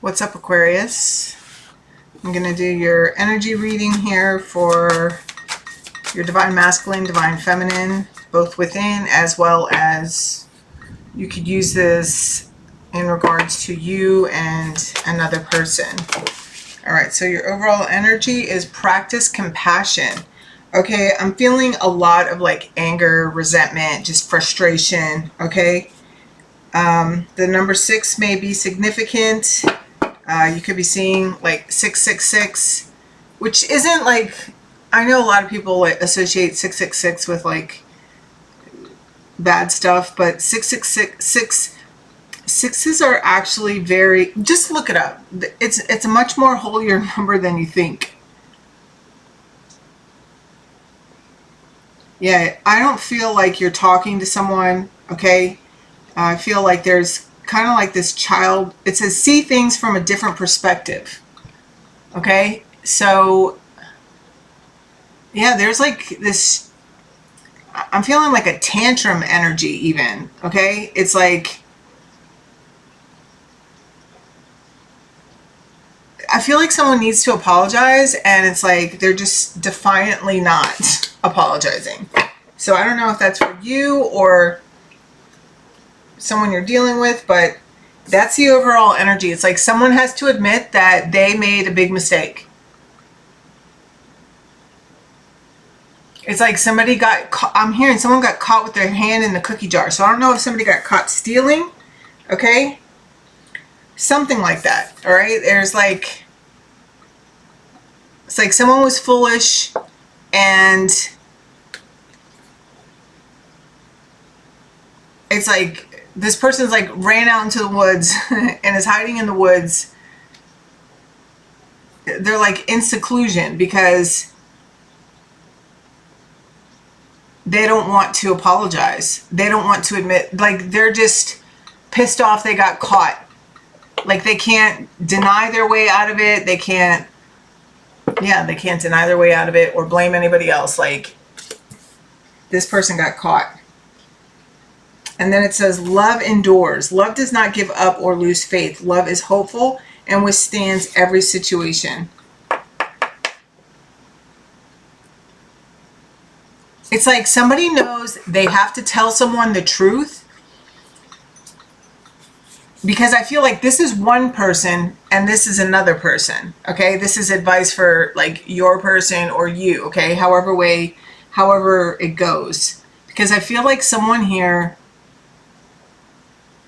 What's up, Aquarius? I'm going to do your energy reading here for your divine masculine, divine feminine, both within as well as you could use this in regards to you and another person. All right, so your overall energy is practice compassion. Okay, I'm feeling a lot of like anger, resentment, just frustration, okay? The number 6 may be significant. You could be seeing like 666, which isn't like, I know a lot of people like associate 666 with like bad stuff, but 666, sixes are actually very, just look it up. It's a much more holier number than you think. Yeah, I don't feel like you're talking to someone, okay? I feel like there's kind of like this child, it says see things from a different perspective. Okay, so yeah, there's like this, I'm feeling like a tantrum energy even. Okay, it's like I feel like someone needs to apologize and it's like they're just defiantly not apologizing. So I don't know if that's for you or someone you're dealing with, but that's the overall energy. It's like someone has to admit that they made a big mistake. It's like somebody got caught, I'm hearing someone got caught with their hand in the cookie jar. So I don't know if somebody got caught stealing, okay? Something like that, all right? There's like, it's like someone was foolish and it's like this person's like ran out into the woods and is hiding in the woods. They're like in seclusion because they don't want to apologize. They don't want to admit, like they're just pissed off they got caught. Like they can't deny their way out of it. They can't, yeah, they can't deny their way out of it or blame anybody else. Like this person got caught. And then it says, love endures. Love does not give up or lose faith. Love is hopeful and withstands every situation. It's like somebody knows they have to tell someone the truth. Because I feel like this is one person and this is another person. Okay, this is advice for like your person or you. Okay, however it goes. Because I feel like someone here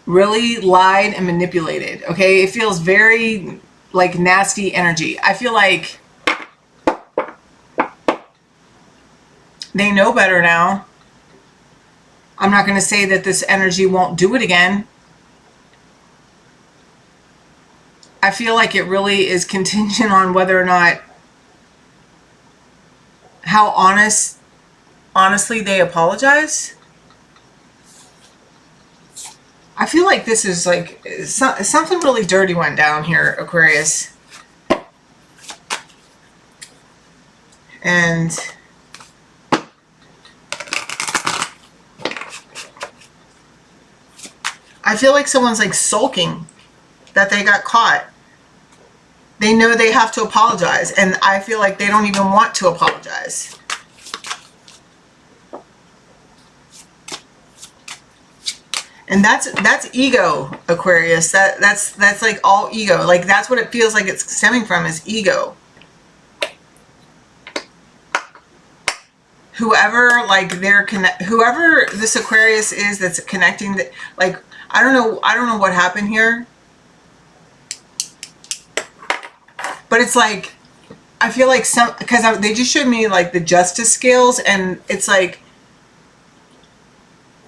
really lied and manipulated. Okay, it feels very like nasty energy. I feel like they know better now. I'm not going to say that this energy won't do it again. I feel like it really is contingent on whether or not, how honestly they apologize. I feel like this is like something really dirty went down here, Aquarius. And I feel like someone's like sulking that they got caught. They know they have to apologize, and I feel like they don't even want to apologize. And that's ego, Aquarius. That's like all ego. Like that's what it feels like it's stemming from, is ego. Whoever like whoever this Aquarius is that's connecting, that like I don't know what happened here. But it's like I feel like because they just showed me like the justice scales, and it's like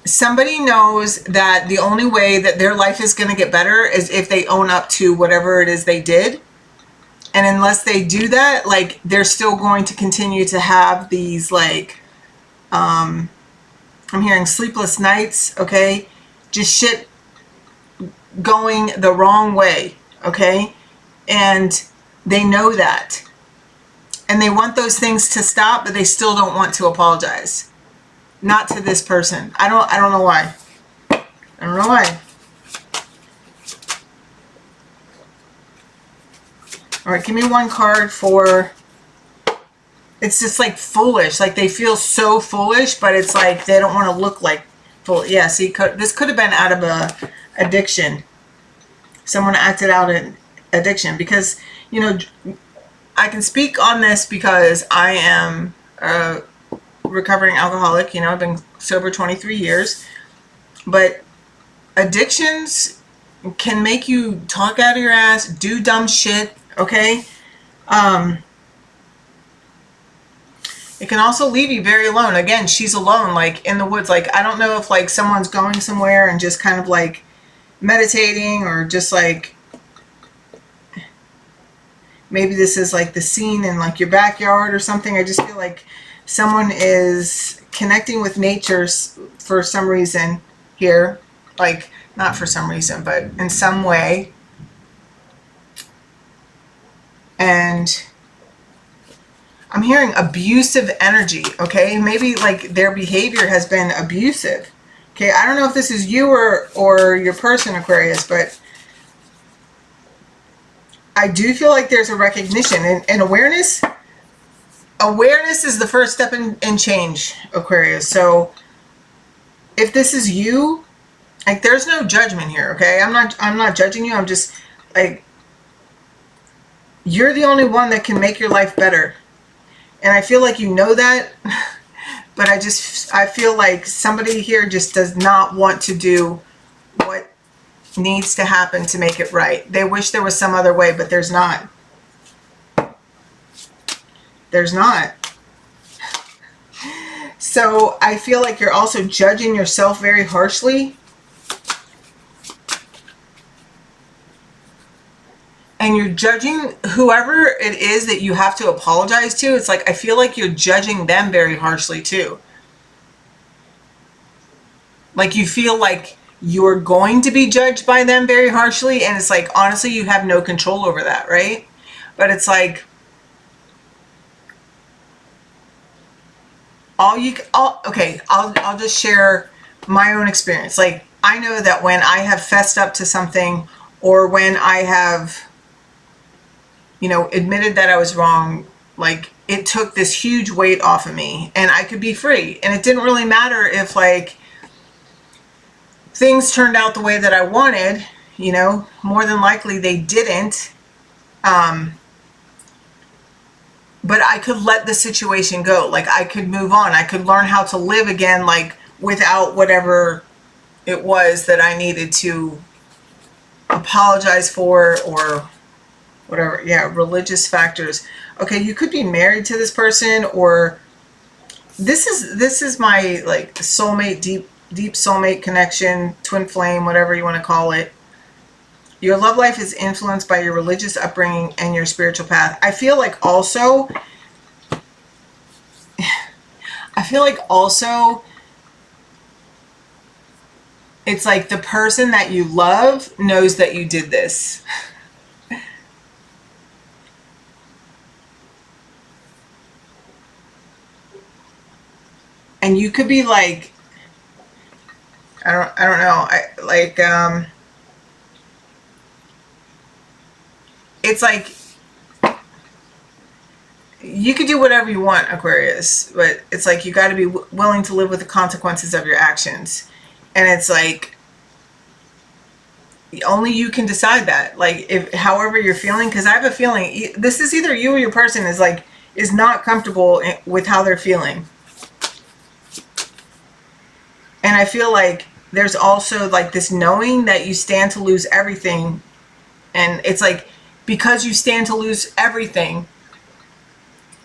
somebody knows that the only way that their life is going to get better is if they own up to whatever it is they did. And unless they do that, like they're still going to continue to have these like, I'm hearing sleepless nights, okay? Just shit going the wrong way, okay? And they know that. And they want those things to stop, but they still don't want to apologize. Not to this person. I don't know why. I don't know why. All right, give me one card for, it's just like foolish. Like they feel so foolish, but it's like they don't want to look like fool. Yeah, see, this could have been out of a addiction. Someone acted out an addiction because, you know, I can speak on this because I am a recovering alcoholic. You know, I've been sober 23 years, but addictions can make you talk out of your ass, do dumb shit, okay? It can also leave you very alone. Again, she's alone, like in the woods. Like, I don't know if like someone's going somewhere and just kind of like meditating, or just like, maybe this is like the scene in like your backyard or something. I just feel like someone is connecting with nature for some reason here. Like, not for some reason, but in some way. And I'm hearing abusive energy, okay? Maybe like their behavior has been abusive. Okay, I don't know if this is you or your person, Aquarius, but I do feel like there's a recognition and awareness. Awareness is the first step in change, Aquarius. So if this is you, like there's no judgment here, okay? I'm not judging you. I'm just like, you're the only one that can make your life better. And I feel like you know that, but I feel like somebody here just does not want to do what needs to happen to make it right. They wish there was some other way, but there's not. There's not. So I feel like you're also judging yourself very harshly. And you're judging whoever it is that you have to apologize to. It's like, I feel like you're judging them very harshly too. Like you feel like you're going to be judged by them very harshly. And it's like, honestly, you have no control over that, right? But it's like, I'll just share my own experience. Like, I know that when I have fessed up to something, or when I have, you know, admitted that I was wrong, like it took this huge weight off of me and I could be free. And it didn't really matter if like things turned out the way that I wanted, you know, more than likely they didn't. But I could let the situation go. Like I could move on. I could learn how to live again, like without whatever it was that I needed to apologize for, or whatever. Yeah, religious factors. Okay, you could be married to this person, or this is my like soulmate, deep soulmate connection, twin flame, whatever you want to call it. Your love life is influenced by your religious upbringing and your spiritual path. I feel like also it's like the person that you love knows that you did this. And you could be like, I don't know. It's like you could do whatever you want, Aquarius, but it's like you got to be willing to live with the consequences of your actions. And it's like only you can decide that. Like, if however you're feeling, because I have a feeling this is either you or your person is not comfortable with how they're feeling. And I feel like there's also like this knowing that you stand to lose everything. And it's like, because you stand to lose everything,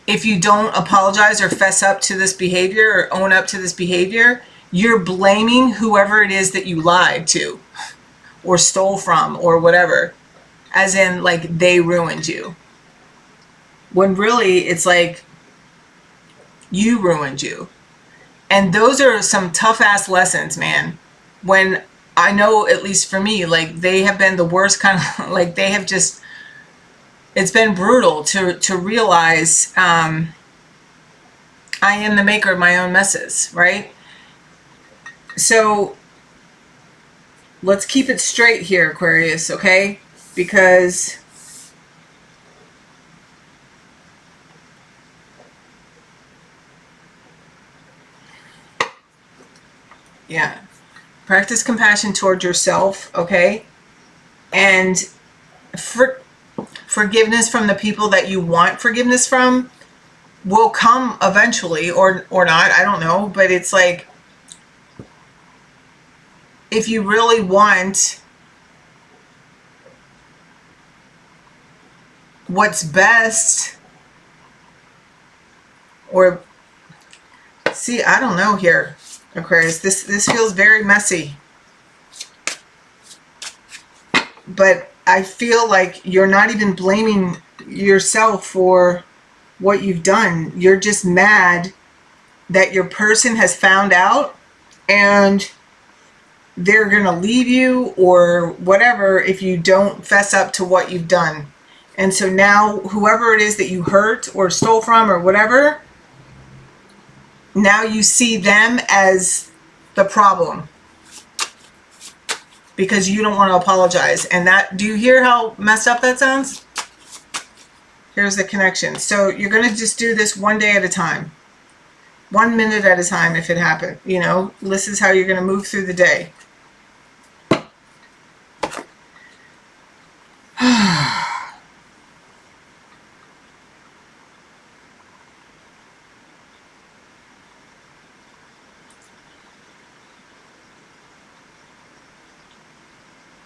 if you don't apologize or fess up to this behavior or own up to this behavior, you're blaming whoever it is that you lied to or stole from or whatever, as in like they ruined you. When really it's like you ruined you. And those are some tough ass lessons, man. When I know, at least for me, like they have been the worst kind of, like they have just, it's been brutal to realize I am the maker of my own messes, right? So let's keep it straight here, Aquarius, okay? Because Yeah. Practice compassion toward yourself, okay? And forgiveness from the people that you want forgiveness from will come eventually, or not, I don't know. But it's like, if you really want what's best, or see, I don't know here, Aquarius. This feels very messy. But I feel like you're not even blaming yourself for what you've done. You're just mad that your person has found out and they're going to leave you or whatever if you don't fess up to what you've done. And so now whoever it is that you hurt or stole from or whatever, now you see them as the problem because you don't want to apologize. And that, do you hear how messed up that sounds? Here's the connection. So you're going to just do this one day at a time. 1 minute at a time if it happened. You know, this is how you're going to move through the day.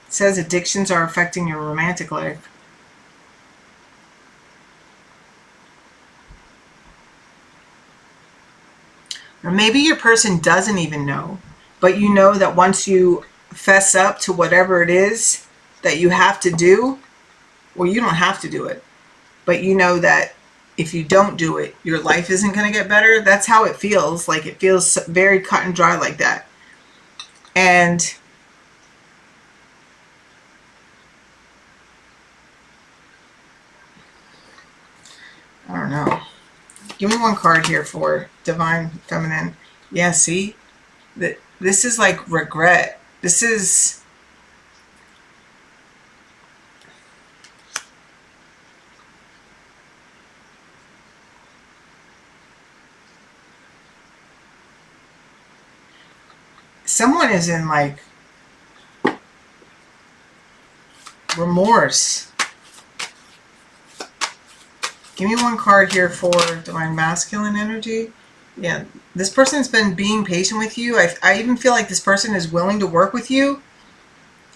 It says addictions are affecting your romantic life. Or maybe your person doesn't even know, but you know that once you fess up to whatever it is that you have to do, well, you don't have to do it, but you know that if you don't do it, your life isn't going to get better. That's how it feels. Like, it feels very cut and dry like that. And I don't know. Give me one card here for Divine Feminine. Yeah, see? This is like regret. This is... someone is in like remorse. Give me one card here for Divine Masculine energy. Yeah, this person's been being patient with you. I even feel like this person is willing to work with you.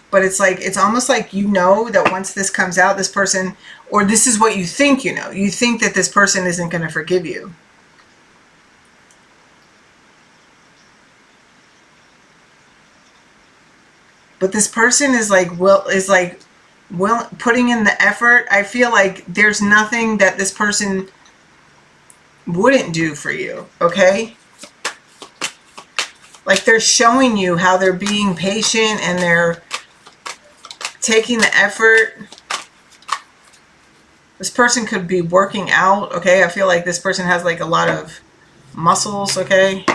But it's like, it's almost like you know that once this comes out, this person, or this is what you think you know. You think that this person isn't going to forgive you. But this person is like, putting in the effort. I feel like there's nothing that this person wouldn't do for you, okay? Like, they're showing you how they're being patient and they're taking the effort. This person could be working out, okay? I feel like this person has like a lot of muscles, okay?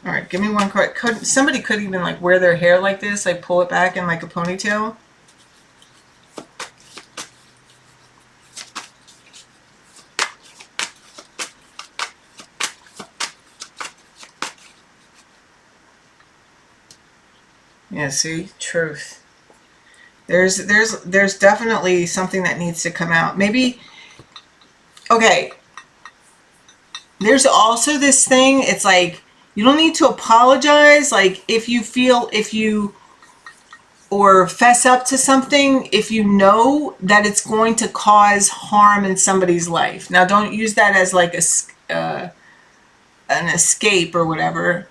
All right, give me one card. Somebody could even like wear their hair like this, like pull it back in like a ponytail. Yeah, see? Truth. There's definitely something that needs to come out. Maybe, okay. There's also this thing, it's like, you don't need to apologize. Like, if you or fess up to something, if you know that it's going to cause harm in somebody's life. Now, don't use that as like an escape or whatever.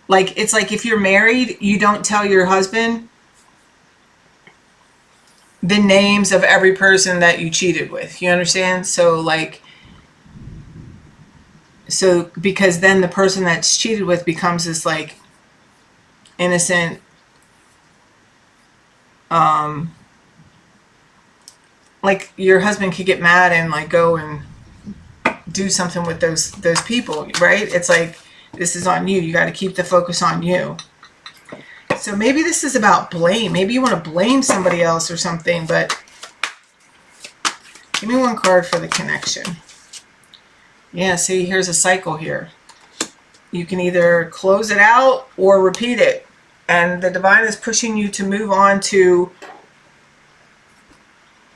Like, it's like if you're married, you don't tell your husband the names of every person that you cheated with. You understand? So, like, because then the person that's cheated with becomes this, like, innocent, like, your husband could get mad and, like, go and do something with those people, right? It's like, this is on you. You got to keep the focus on you. So maybe this is about blame. Maybe you want to blame somebody else or something, but Give me one card for the connection. Yeah, see, here's a cycle here. You can either close it out or repeat it. And the divine is pushing you to move on to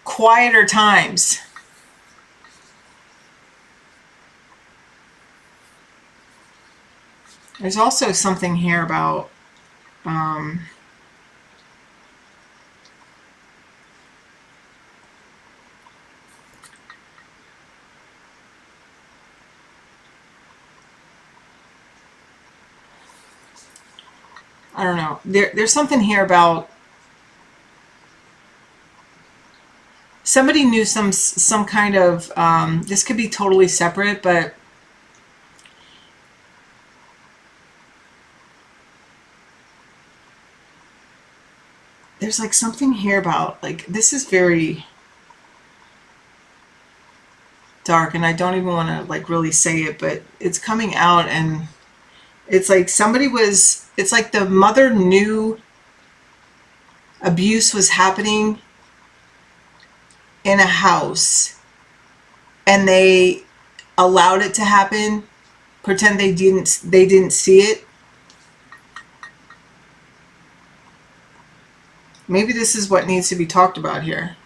quieter times. There's also something here about I don't know. There's something here about somebody knew some kind of this could be totally separate, but there's like something here about like this is very dark, and I don't even want to like really say it, but it's coming out, and it's like somebody was, it's like the mother knew abuse was happening in a house and they allowed it to happen, pretend they didn't see it. Maybe this is what needs to be talked about here.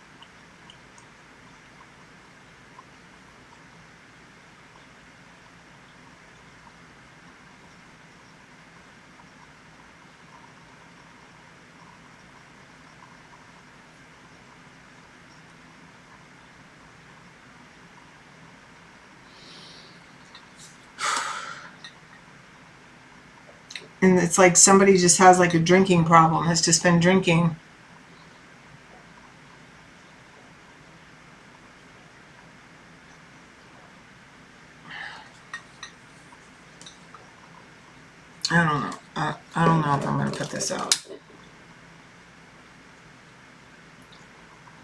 And it's like somebody just has like a drinking problem, has just been drinking. I don't know. I don't know if I'm going to put this out.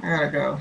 I gotta go.